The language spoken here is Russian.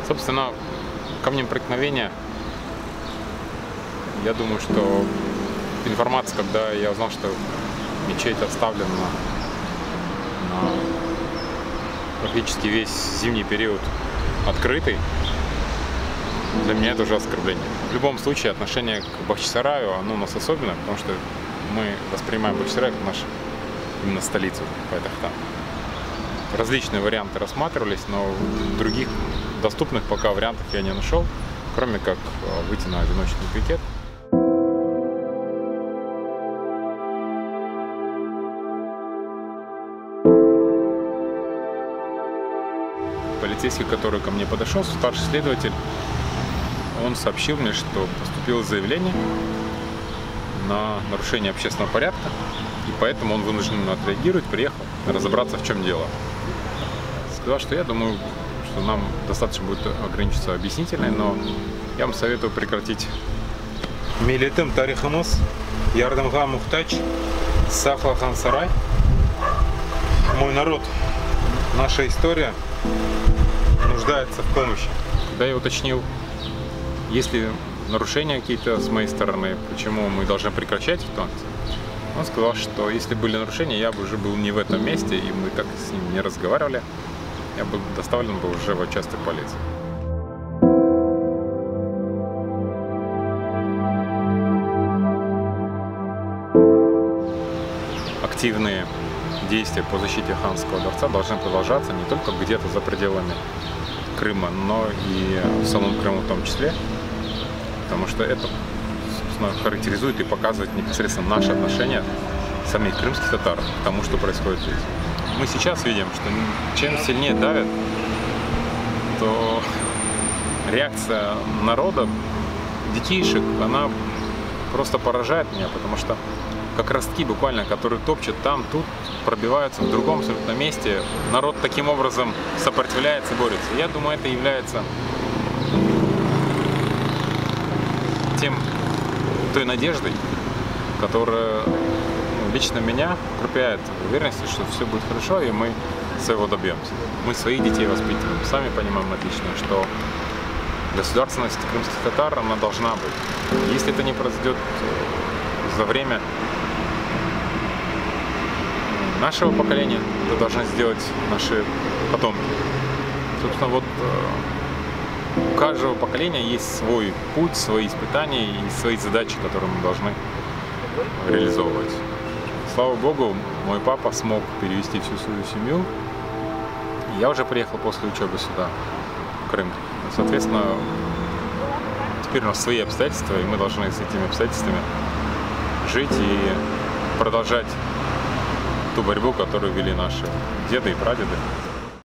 Собственно, камнем преткновения, я думаю, что информация, когда я узнал, что мечеть оставлена на практически весь зимний период открытой, для меня это уже оскорбление. В любом случае, отношение к Бахчисараю, оно у нас особенное, потому что мы воспринимаем Бахчисарай как нашу именно столицу Байтахтана. Различные варианты рассматривались, но других доступных пока вариантов я не нашел, кроме как выйти на одиночный пикет. Полицейский, который ко мне подошел, старший следователь, он сообщил мне, что поступило заявление на нарушение общественного порядка, и поэтому он вынужден отреагировать, приехал разобраться, в чем дело. Сказал, что я думаю, что нам достаточно будет ограничиться объяснительной, но я вам советую прекратить. Миллетим тарихымыз, ярдамга мухтач, саклахан сарай. Мой народ, наша история нуждается в помощи. Когда я уточнил, есть ли нарушения какие-то с моей стороны, почему мы должны прекращать эту акцию, он сказал, что если были нарушения, я бы уже был не в этом месте, и мы так с ним не разговаривали, я бы доставлен был уже в участок полиции. Активные действия по защите Ханского дворца должны продолжаться не только где-то за пределами Крыма, но и в самом Крыму в том числе, потому что это, собственно, характеризует и показывает непосредственно наше отношение самих крымских татар к тому, что происходит здесь. Мы сейчас видим, что чем сильнее давят, то реакция народа, детишек, она просто поражает меня, потому что как ростки буквально, которые топчут там, тут, пробиваются в другом абсолютно месте. Народ таким образом сопротивляется, борется. Я думаю, это является той надеждой, которая лично меня укрепляет в уверенности, что все будет хорошо, и мы своего добьемся. Мы своих детей воспитываем. Сами понимаем отлично, что государственность крымских татар, она должна быть. Если это не произойдет за время нашего поколения, это должны сделать наши потомки. Собственно, вот у каждого поколения есть свой путь, свои испытания и свои задачи, которые мы должны реализовывать. Слава Богу, мой папа смог перевести всю свою семью. Я уже приехал после учебы сюда, в Крым. Соответственно, теперь у нас свои обстоятельства, и мы должны с этими обстоятельствами жить и продолжать ту борьбу, которую вели наши деды и прадеды.